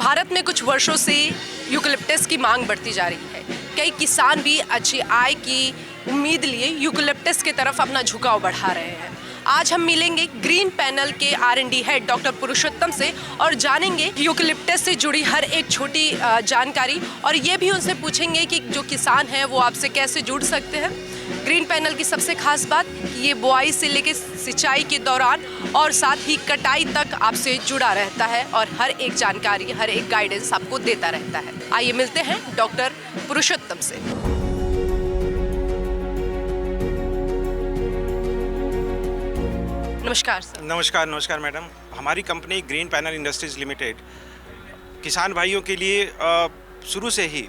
भारत में कुछ वर्षों से यूकलिप्टस की मांग बढ़ती जा रही है। कई किसान भी अच्छी आय की उम्मीद लिए यूकलिप्टस की तरफ अपना झुकाव बढ़ा रहे हैं। आज हम मिलेंगे ग्रीन पैनल के R&D हेड डॉक्टर पुरुषोत्तम से और जानेंगे यूकलिप्टस से जुड़ी हर एक छोटी जानकारी, और ये भी उनसे पूछेंगे कि जो किसान हैं वो आपसे कैसे जुड़ सकते हैं। ग्रीन पैनल की सबसे खास बात ये बुआई से लेकर सिंचाई के दौरान और साथ ही कटाई तक आपसे जुड़ा रहता है और हर एक जानकारी, हर एक गाइडेंस आपको देता रहता है। आइए मिलते हैं डॉक्टर पुरुषोत्तम से। नमस्कार सर। नमस्कार मैडम। हमारी company green panel industries limited किसान भाइयों के लिए शुरू से ही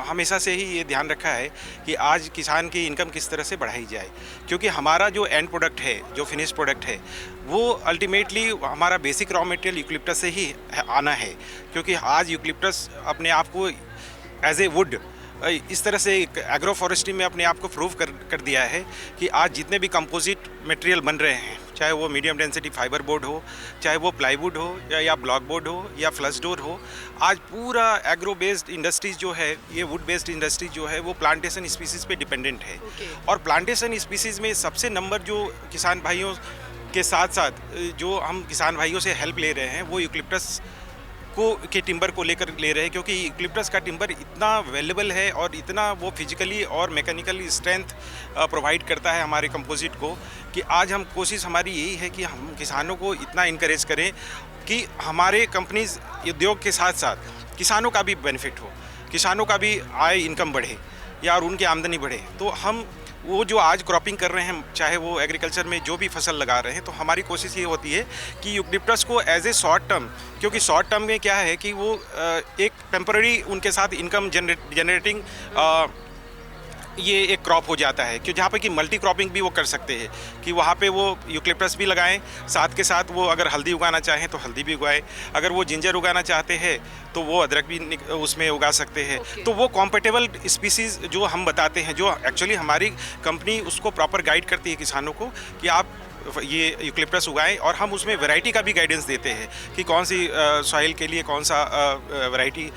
हमेशा से ही ये ध्यान रखा है कि आज किसान की इनकम किस तरह से बढ़ाई जाए, क्योंकि हमारा जो एंड प्रोडक्ट है, जो फिनिश प्रोडक्ट है, वो अल्टीमेटली हमारा बेसिक रॉ मटेरियल यूकलिप्टस से ही आना है। क्योंकि आज यूकलिप्टस अपने आप को एज ए वुड इस तरह से एग्रो फॉरेस्ट्री में अपने आप को प्रूव कर दिया है कि आज जितने भी कंपोजिट मटेरियल बन रहे हैं, चाहे वो मीडियम डेंसिटी फाइबर बोर्ड हो, चाहे वो प्लाईवुड हो या ब्लॉक बोर्ड हो या फ्लश डोर हो, आज पूरा एग्रो बेस्ड इंडस्ट्रीज जो है, ये वुड बेस्ड इंडस्ट्रीज जो है, वो प्लांटेशन स्पीसीज़ पे डिपेंडेंट है। और प्लांटेशन स्पीसीज़ में सबसे नंबर जो किसान भाइयों के साथ साथ जो हम किसान भाइयों से हेल्प ले रहे हैं वो यूकलिप्टस के टिम्बर को लेकर ले रहे हैं, क्योंकि यूकलिप्टस का टिम्बर इतना वैल्यूबल है और इतना वो फिजिकली और मैकेनिकली स्ट्रेंथ प्रोवाइड करता है हमारे कंपोजिट को, कि आज हम कोशिश हमारी यही है कि हम किसानों को इतना इनकरेज करें कि हमारे कंपनीज उद्योग के साथ साथ किसानों का भी बेनिफिट हो, किसानों का भी आय इनकम बढ़े या और उनकी आमदनी बढ़े। तो हम वो जो आज क्रॉपिंग कर रहे हैं, चाहे वो एग्रीकल्चर में जो भी फसल लगा रहे हैं, तो हमारी कोशिश ये होती है कि यूकलिप्टस को एज ए शॉर्ट टर्म, क्योंकि शॉर्ट टर्म में क्या है कि वो एक टेम्पररी उनके साथ इनकम जनरेटिंग ये एक क्रॉप हो जाता है, कि जहाँ पे कि मल्टी क्रॉपिंग भी वो कर सकते हैं, कि वहाँ पे वो यूकलिप्टस भी लगाएं, साथ के साथ वो अगर हल्दी उगाना चाहें तो हल्दी भी उगाएं, अगर वो जिंजर उगाना चाहते हैं तो वो अदरक भी उसमें उगा सकते हैं। तो वो कॉम्पेटेबल स्पीसीज़ जो हम बताते हैं, जो एक्चुअली हमारी कंपनी उसको प्रॉपर गाइड करती है किसानों को कि आप ये यूकलिप्टस उगाएं, और हम उसमें वैरायटी का भी गाइडेंस देते हैं कि कौन सी सॉइल के लिए कौन सा वैरायटी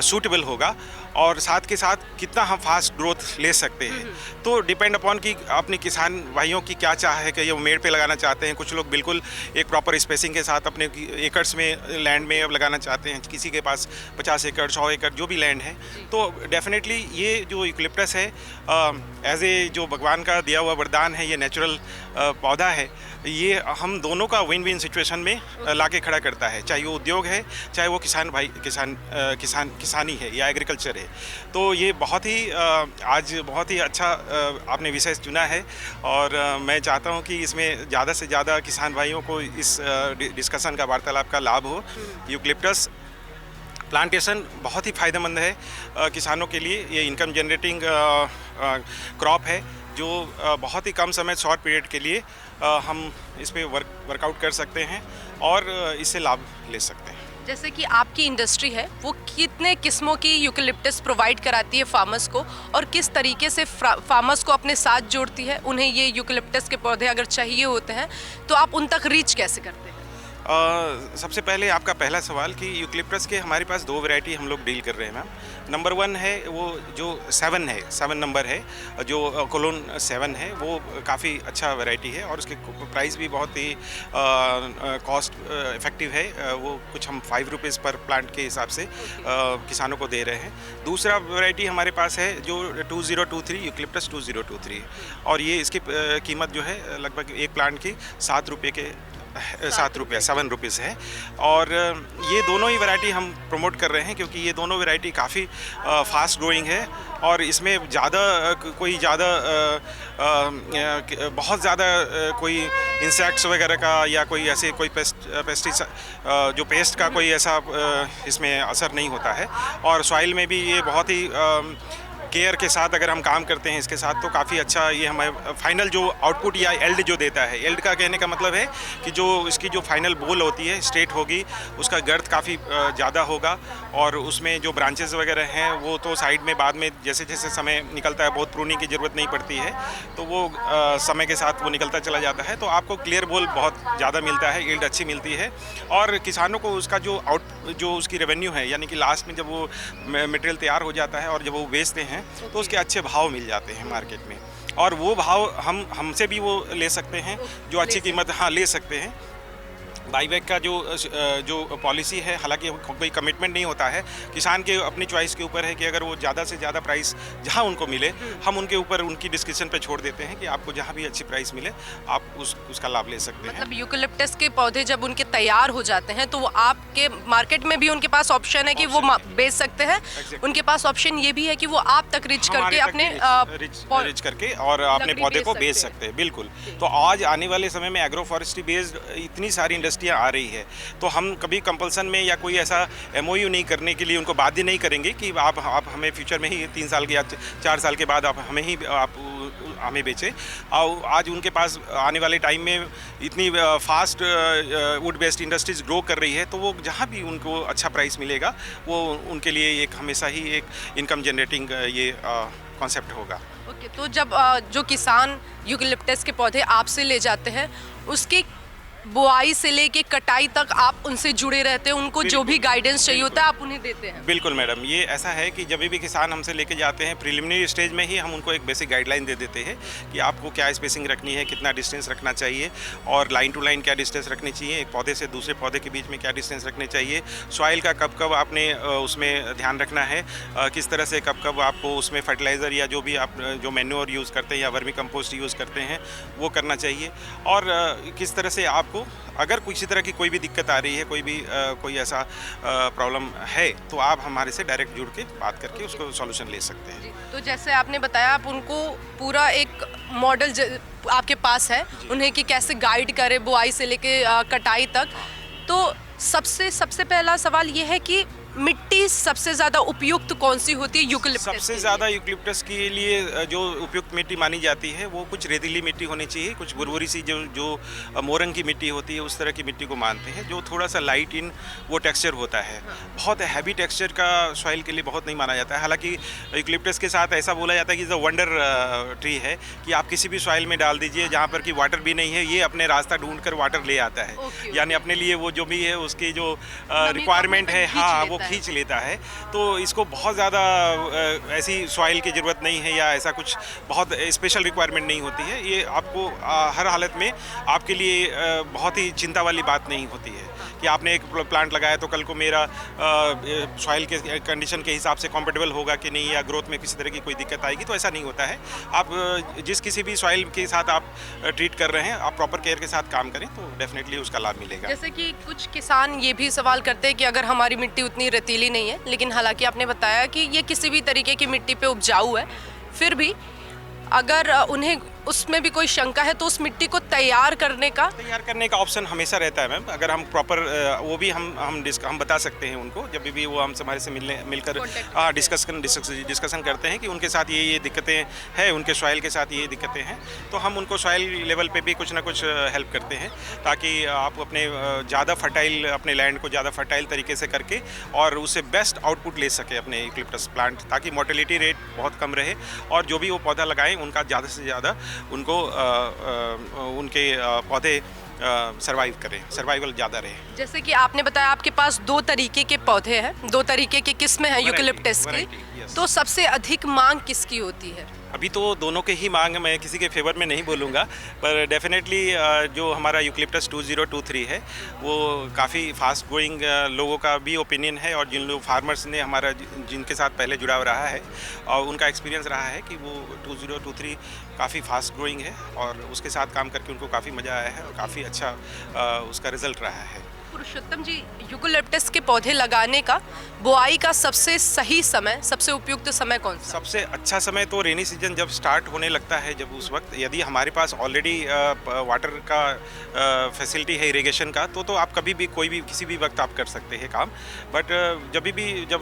सूटेबल होगा, और साथ के साथ कितना हम फास्ट ग्रोथ ले सकते हैं। तो डिपेंड अपॉन कि अपने किसान भाइयों की क्या चाह है कि ये मेड़ पे लगाना चाहते हैं, कुछ लोग बिल्कुल एक प्रॉपर स्पेसिंग के साथ अपने एकर्स में लैंड में अब लगाना चाहते हैं, किसी के पास 50 एकड़ 100 एकड़ जो भी लैंड है। तो डेफिनेटली ये जो यूकलिप्टस है एज ए जो भगवान का दिया हुआ वरदान है, ये नेचुरल पौधा है, ये हम दोनों का विन विन सिचुएशन में लाके खड़ा करता है, चाहे वो उद्योग है, चाहे वो किसानी है या एग्रीकल्चर है। तो ये बहुत ही आज बहुत ही अच्छा आपने विषय चुना है, और मैं चाहता हूँ कि इसमें ज़्यादा से ज़्यादा किसान भाइयों को इस डिस्कशन का, वार्तालाप का लाभ हो। यूकलिप्टस प्लांटेशन बहुत ही फ़ायदेमंद है किसानों के लिए। ये इनकम जनरेटिंग क्रॉप है जो बहुत ही कम समय, शॉर्ट पीरियड के लिए हम इस पे वर्कआउट कर सकते हैं और इससे लाभ ले सकते हैं। जैसे कि आपकी इंडस्ट्री है, वो कितने किस्मों की यूकलिप्टस प्रोवाइड कराती है फार्मर्स को, और किस तरीके से फार्मर्स को अपने साथ जोड़ती है? उन्हें ये यूकलिप्टस के पौधे अगर चाहिए होते हैं तो आप उन तक रीच कैसे करते हैं? सबसे पहले आपका पहला सवाल कि यूकलिप्टस के हमारे पास 2 वैरायटी हम लोग डील कर रहे हैं मैम। नंबर 1 है वो जो 7 है, 7 नंबर है, जो कोलोन 7 है, वो काफ़ी अच्छा वैरायटी है और उसके प्राइस भी बहुत ही कॉस्ट इफेक्टिव है। वो कुछ हम 5 रुपीज़ पर प्लांट के हिसाब से किसानों को दे रहे हैं। दूसरा वैरायटी हमारे पास है जो 2023 यूकलिप्टस 2023, और ये इसकी कीमत जो है लगभग एक प्लांट की 7 रुपये के 7 रुपीज़ है। और ये दोनों ही वैरायटी हम प्रमोट कर रहे हैं, क्योंकि ये दोनों वैरायटी काफ़ी फास्ट ग्रोइंग है, और इसमें बहुत ज़्यादा कोई इंसेक्ट्स वगैरह का या कोई ऐसे कोई पेस्ट का कोई ऐसा इसमें असर नहीं होता है। और सॉइल में भी ये बहुत ही केयर के साथ अगर हम काम करते हैं इसके साथ, तो काफ़ी अच्छा ये हमें फाइनल जो आउटपुट या एल्ड जो देता है। एल्ड का कहने का मतलब है कि जो इसकी जो फाइनल बोल होती है स्ट्रेट होगी, उसका गर्थ काफ़ी ज़्यादा होगा, और उसमें जो ब्रांचेस वगैरह हैं वो तो साइड में बाद में जैसे जैसे समय निकलता है, बहुत प्रूनिंग की ज़रूरत नहीं पड़ती है, तो वो समय के साथ वो निकलता चला जाता है, तो आपको क्लियर बोल बहुत ज़्यादा मिलता है, यील्ड अच्छी मिलती है, और किसानों को उसका जो उसकी रेवेन्यू है, यानी कि लास्ट में जब वो मटेरियल तैयार हो जाता है और जब वो बेचते हैं तो उसके अच्छे भाव मिल जाते हैं मार्केट में, और वो भाव हमसे भी वो ले सकते हैं, जो अच्छी कीमत हाँ ले सकते हैं। बाईबैक का जो पॉलिसी है, हालांकि कोई कमिटमेंट नहीं होता है, किसान के अपनी चॉइस के ऊपर है कि अगर वो ज़्यादा से ज़्यादा प्राइस जहां उनको मिले, हम उनके ऊपर उनकी डिस्क्रिप्शन पे छोड़ देते हैं कि आपको जहां भी अच्छी प्राइस मिले आप उसका लाभ ले सकते हैं। मतलब यूकेलिप्टस के पौधे जब उनके तैयार हो जाते हैं तो वो आपके मार्केट में भी उनके पास ऑप्शन है कि वो बेच सकते हैं। उनके पास ऑप्शन ये भी है कि वो आप तक रिच करके अपने रिच करके और अपने पौधे को बेच सकते हैं। बिल्कुल। तो आज आने वाले समय में एग्रो फॉरेस्ट्री बेस्ड इतनी सारी इंडस्ट्रियाँ आ रही है, तो हम कभी कंपल्सन में या कोई ऐसा MOU नहीं करने के लिए उनको बाध्य नहीं करेंगे कि आप हमें फ्यूचर में ही 3 साल के या 4 साल के बाद आप हमें बेचें। आज उनके पास आने वाले टाइम में इतनी fast would based industries grow कर रही है, तो वो जहाँ भी उनको अच्छा प्राइस मिलेगा वो उनके लिए एक हमेशा ही एक इनकम जनरेटिंग ये कॉन्सेप्ट होगा। ओके, तो जब जो किसान यूकेलिप्टस के पौधे आपसे ले जाते हैं, उसकी बुआई से लेके कटाई तक आप उनसे जुड़े रहते हैं, उनको जो भी गाइडेंस चाहिए होता है आप उन्हें देते हैं? बिल्कुल मैडम, ये ऐसा है कि जब भी किसान हमसे लेके जाते हैं, प्रिलिमिनरी स्टेज में ही हम उनको एक बेसिक गाइडलाइन दे देते हैं कि आपको क्या स्पेसिंग रखनी है, कितना डिस्टेंस रखना चाहिए, और लाइन टू लाइन क्या डिस्टेंस रखनी चाहिए, एक पौधे से दूसरे पौधे के बीच में क्या डिस्टेंस रखने चाहिए, सॉइल का कब कब आपने उसमें ध्यान रखना है, किस तरह से कब कब आपको उसमें फर्टिलाइज़र या जो भी आप जो मैन्योर यूज़ करते हैं या वर्मी कंपोस्ट यूज़ करते हैं वो करना चाहिए, और किस तरह से आपको अगर किसी तरह की कोई भी दिक्कत आ रही है, कोई ऐसा प्रॉब्लम है, तो आप हमारे से डायरेक्ट जुड़ के बात करके उसको सॉल्यूशन ले सकते हैं। तो जैसे आपने बताया, आप उनको पूरा एक मॉडल आपके पास है उन्हें कि कैसे गाइड करें बुआई से लेके कटाई तक। तो सबसे पहला सवाल ये है कि मिट्टी सबसे ज़्यादा उपयुक्त कौन सी होती है यूकेलिप्टस? सबसे ज़्यादा यूकेलिप्टस के लिए जो उपयुक्त मिट्टी मानी जाती है वो कुछ रेतीली मिट्टी होनी चाहिए, कुछ बुरबुरी सी जो मोरंग की मिट्टी होती है उस तरह की मिट्टी को मानते हैं, जो थोड़ा सा लाइट इन वो टेक्सचर होता है। बहुत हैवी टेक्सचर का सॉइल के लिए बहुत नहीं माना जाता है। हालांकि यूकेलिप्टस के साथ ऐसा बोला जाता है कि वंडर ट्री है कि आप किसी भी सॉइल में डाल दीजिए जहाँ पर कि वाटर भी नहीं है, ये अपने रास्ता ढूंढ कर वाटर ले आता है, यानी अपने लिए वो जो भी है उसकी जो रिक्वायरमेंट है हाँ वो खींच लेता है। तो इसको बहुत ज़्यादा ऐसी सॉइल की ज़रूरत नहीं है या ऐसा कुछ बहुत स्पेशल रिक्वायरमेंट नहीं होती है। ये आपको हर हालत में आपके लिए बहुत ही चिंता वाली बात नहीं होती है कि आपने एक प्लांट लगाया तो कल को मेरा सॉइल के कंडीशन के हिसाब से कॉम्पेटेबल होगा कि नहीं, या ग्रोथ में किसी तरह की कोई दिक्कत आएगी, तो ऐसा नहीं होता है। आप जिस किसी भी सॉइल के साथ आप ट्रीट कर रहे हैं, आप प्रॉपर केयर के साथ काम करें तो डेफिनेटली उसका लाभ मिलेगा। जैसे कि कुछ किसान ये भी सवाल करते हैं कि अगर हमारी मिट्टी उतनी रेतीली नहीं है, लेकिन हालांकि आपने बताया कि ये किसी भी तरीके की मिट्टी पे उपजाऊ है, फिर भी अगर उन्हें उसमें भी कोई शंका है तो उस मिट्टी को तैयार करने का ऑप्शन हमेशा रहता है मैम। अगर हम प्रॉपर वो भी हम बता सकते हैं उनको, जब भी वो हम हमारे से मिलकर डिस्कशन करते हैं कि उनके साथ ये दिक्कतें हैं, उनके सॉइल के साथ ये दिक्कतें हैं, तो हम उनको सॉइल लेवल पे भी कुछ ना कुछ हेल्प करते हैं ताकि आप अपने ज़्यादा फर्टाइल अपने लैंड को ज़्यादा फर्टाइल तरीके से करके और उससे बेस्ट आउटपुट ले सके अपने यूकेलिप्टस प्लांट, ताकि मोर्टेलिटी रेट बहुत कम रहे और जो भी वो पौधा लगाएं उनका ज़्यादा से ज़्यादा उनको उनके पौधे सर्वाइव करें, सर्वाइवल ज़्यादा रहे। जैसे कि आपने बताया आपके पास 2 तरीके के पौधे हैं, 2 तरीके की किस्में हैं यूकेलिप्टस की, तो सबसे अधिक मांग किसकी होती है? अभी तो दोनों के ही मांग, मैं किसी के फेवर में नहीं बोलूँगा, पर डेफिनेटली जो हमारा यूकेलिप्टस 2023 है वो काफ़ी फास्ट ग्रोइंग लोगों का भी ओपिनियन है, और जिन लोग फार्मर्स ने हमारा जिनके साथ पहले जुड़ाव रहा है और उनका एक्सपीरियंस रहा है कि वो 2023 काफ़ी फास्ट ग्रोइंग है और उसके साथ काम करके उनको काफ़ी मज़ा आया है और काफ़ी अच्छा उसका रिजल्ट रहा है। पुरुषोत्तम जी, यूकेलिप्टस के पौधे लगाने का बुआई का सबसे सही समय, सबसे उपयुक्त समय कौन सा? सबसे अच्छा समय तो रेनी सीजन जब स्टार्ट होने लगता है, जब उस वक्त यदि हमारे पास ऑलरेडी वाटर का फैसिलिटी है इरिगेशन का, तो आप कभी भी कोई भी किसी भी वक्त आप कर सकते हैं काम। बट जब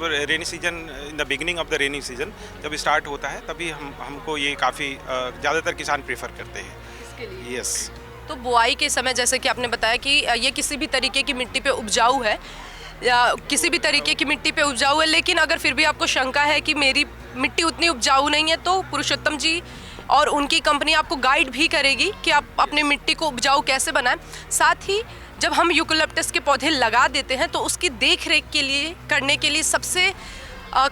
rainy season in the beginning of the rainy season जब स्टार्ट होता है, तभी हमको ये काफ़ी ज़्यादातर किसान प्रेफर करते हैं इसके लिए। यस। तो बुआई के समय जैसे कि आपने बताया कि ये किसी भी तरीके की मिट्टी पे उपजाऊ है, या किसी भी तरीके की मिट्टी पे उपजाऊ है, लेकिन अगर फिर भी आपको शंका है कि मेरी मिट्टी उतनी उपजाऊ नहीं है, तो पुरुषोत्तम जी और उनकी कंपनी आपको गाइड भी करेगी कि आप अपनी मिट्टी को उपजाऊ कैसे बनाएं। साथ ही जब हम यूकेलिप्टस के पौधे लगा देते हैं तो उसकी देख रेख के लिए करने के लिए सबसे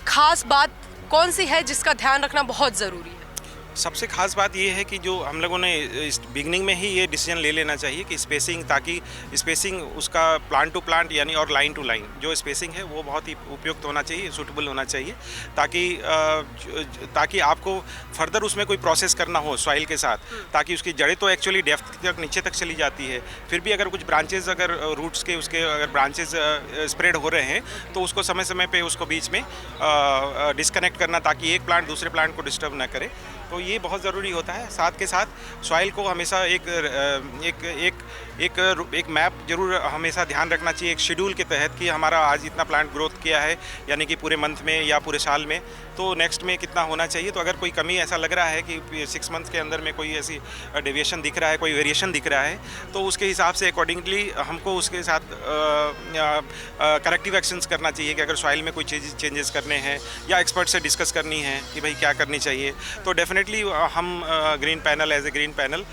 खास बात कौन सी है जिसका ध्यान रखना बहुत ज़रूरी है? सबसे खास बात ये है कि जो हम लोगों ने इस बिगनिंग में ही ये डिसीजन ले लेना चाहिए कि स्पेसिंग, ताकि स्पेसिंग उसका प्लांट टू प्लांट यानी और लाइन टू लाइन जो स्पेसिंग है वो बहुत ही उपयुक्त होना चाहिए, सूटेबल होना चाहिए, ताकि आपको फर्दर उसमें कोई प्रोसेस करना हो सॉइल के साथ, ताकि उसकी जड़ें तो एक्चुअली डेप्थ तक नीचे तक चली जाती है, फिर भी अगर कुछ ब्रांचेज अगर रूट्स के उसके अगर ब्रांचेज स्प्रेड हो रहे हैं तो उसको समय समय पे उसको बीच में डिस्कनेक्ट करना, ताकि एक प्लांट दूसरे प्लांट को डिस्टर्ब ना करे। तो ये बहुत ज़रूरी होता है। साथ के साथ सॉइल को हमेशा एक मैप जरूर हमेशा ध्यान रखना चाहिए, एक शेड्यूल के तहत कि हमारा आज इतना प्लांट ग्रोथ किया है, यानी कि पूरे मंथ में या पूरे साल में, तो नेक्स्ट में कितना होना चाहिए। तो अगर कोई कमी ऐसा लग रहा है कि 6 मंथ के अंदर में कोई ऐसी डेविएशन दिख रहा है, कोई वेरिएशन दिख रहा है, तो उसके हिसाब से अकॉर्डिंगली हमको उसके साथ करेक्टिव एक्शंस करना चाहिए कि अगर सॉइल में कोई चेंजेस करने हैं या एक्सपर्ट से डिस्कस करनी है कि भाई क्या करनी चाहिए, तो डेफिनेटली हम green panel as a green panel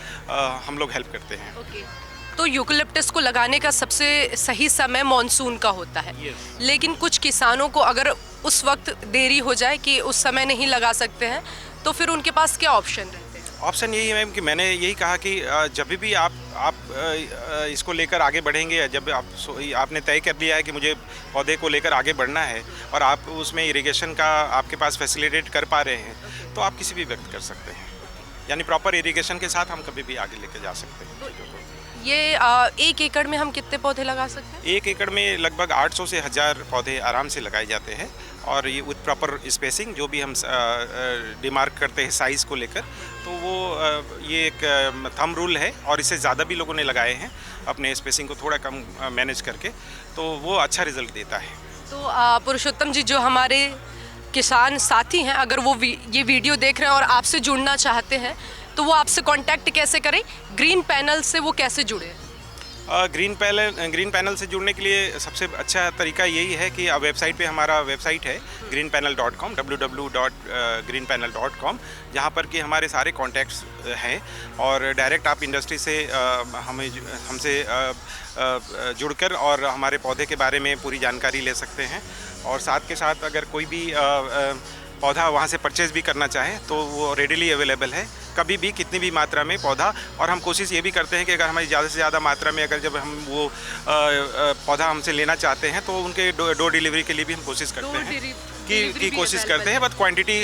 हम लोग हेल्प करते हैं। तो यूकेलिप्टस को लगाने का सबसे सही समय मॉनसून का होता है। लेकिन कुछ किसानों को अगर उस वक्त देरी हो जाए कि उस समय नहीं लगा सकते हैं, तो फिर उनके पास क्या ऑप्शन रहते हैं? ऑप्शन यही है मैम कि मैंने यही कहा कि जब भी आप इसको लेकर आगे बढ़ेंगे, जब आपने तय कर लिया है कि मुझे पौधे को लेकर आगे बढ़ना है और आप उसमें इरिगेशन का आपके पास फैसिलिटेट कर पा रहे हैं, तो आप किसी भी वक्त कर सकते हैं, यानी प्रॉपर इरिगेशन के साथ हम कभी भी आगे लेकर जा सकते हैं। ये 1 एकड़ में हम कितने पौधे लगा सकते हैं? 1 एकड़ में लगभग 800 से 1000 पौधे आराम से लगाए जाते हैं, और ये विद प्रॉपर स्पेसिंग जो भी हम डिमार्क करते हैं साइज़ को लेकर, तो वो ये एक थंब रूल है, और इससे ज़्यादा भी लोगों ने लगाए हैं अपने स्पेसिंग को थोड़ा कम मैनेज करके, तो वो अच्छा रिजल्ट देता है। तो पुरुषोत्तम जी, जो हमारे किसान साथी हैं, अगर वो ये वीडियो देख रहे हैं और आपसे जुड़ना चाहते हैं, तो वो आपसे कांटेक्ट कैसे करें? ग्रीन पैनल से वो कैसे जुड़े? ग्रीन पैनल से जुड़ने के लिए सबसे अच्छा तरीका यही है कि वेबसाइट पे हमारा वेबसाइट है greenpanel.com, www.greenpanel.com, जहाँ पर कि हमारे सारे कॉन्टैक्ट्स हैं, और डायरेक्ट आप इंडस्ट्री से हमसे जुड़कर और हमारे पौधे के बारे में पूरी जानकारी ले सकते हैं। और साथ के साथ अगर कोई भी पौधा वहाँ से परचेज़ भी करना चाहे तो वो रेडिली अवेलेबल है, कभी भी कितनी भी मात्रा में पौधा। और हम कोशिश ये भी करते हैं कि अगर हमारी ज़्यादा से ज़्यादा मात्रा में अगर जब हम वो पौधा हमसे लेना चाहते हैं, तो उनके डोर डिलीवरी के लिए भी हम कोशिश करते हैं की कोशिश करते हैं, बट क्वांटिटी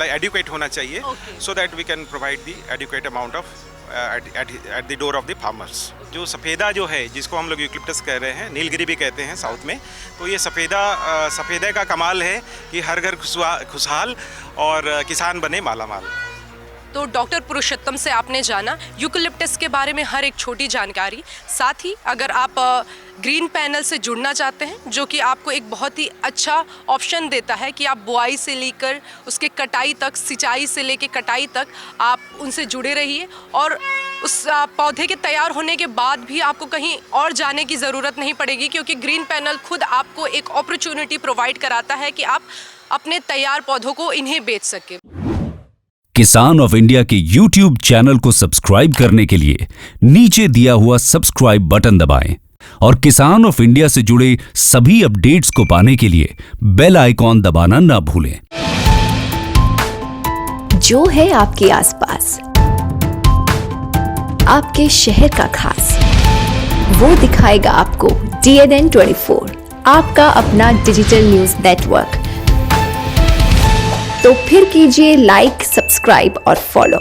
एडुकेट होना चाहिए, so that we can provide the adequate amount of at the door of the farmers. जो सफ़ेदा जो है, जिसको हम लोग यूकेलिप्टस कह रहे हैं, नीलगिरी भी कहते हैं साउथ में, तो ये सफ़ेदा का कमाल है कि हर घर खुशहाल और किसान बने मालामाल। तो डॉक्टर पुरुषोत्तम से आपने जाना यूकेलिप्टस के बारे में हर एक छोटी जानकारी। साथ ही अगर आप ग्रीन पैनल से जुड़ना चाहते हैं, जो कि आपको एक बहुत ही अच्छा ऑप्शन देता है कि आप बुआई से लेकर उसके कटाई तक, सिंचाई से लेकर कटाई तक आप उनसे जुड़े रहिए, और उस पौधे के तैयार होने के बाद भी आपको कहीं और जाने की ज़रूरत नहीं पड़ेगी, क्योंकि ग्रीन पैनल खुद आपको एक अपॉर्चुनिटी प्रोवाइड कराता है कि आप अपने तैयार पौधों को इन्हें बेच सकें। किसान ऑफ इंडिया के YouTube चैनल को सब्सक्राइब करने के लिए नीचे दिया हुआ सब्सक्राइब बटन दबाएं, और किसान ऑफ इंडिया से जुड़े सभी अपडेट्स को पाने के लिए बेल आइकॉन दबाना ना भूलें। जो है आपके आसपास, आपके शहर का खास, वो दिखाएगा आपको DNN 24, आपका अपना डिजिटल न्यूज नेटवर्क। तो फिर कीजिए लाइक, सब्सक्राइब और फॉलो।